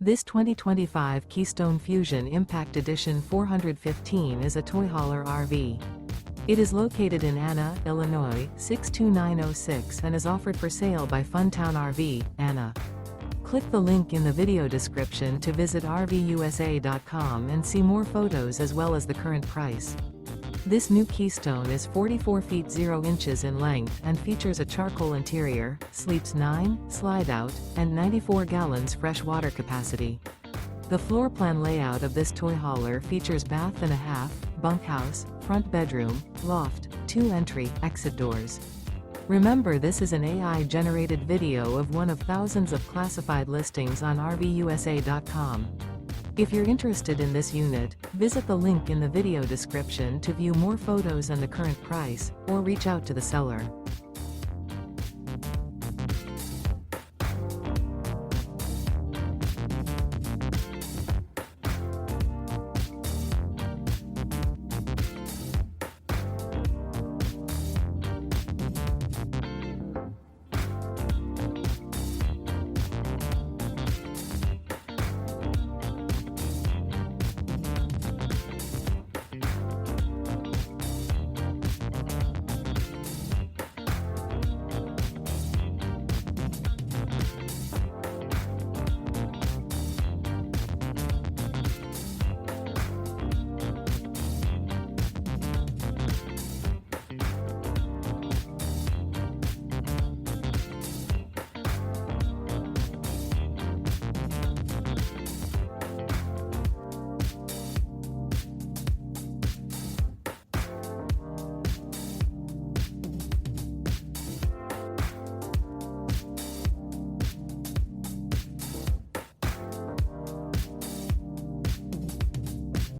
This 2025 Keystone Fuzion Impact Edition 415 is a toy hauler RV. It is located in Anna, Illinois, 62906 and is offered for sale by Funtown RV, Anna. Click the link in the video description to visit RVUSA.com and see more photos as well as the current price. This new Keystone is 44 feet 0 inches in length and features a charcoal interior, sleeps 9, slide-out, and 94 gallons fresh water capacity. The floor plan layout of this toy hauler features bath and a half, bunkhouse, front bedroom, loft, 2 entry, exit doors. Remember, this is an AI-generated video of one of thousands of classified listings on RVUSA.com. If you're interested in this unit, visit the link in the video description to view more photos and the current price, or reach out to the seller.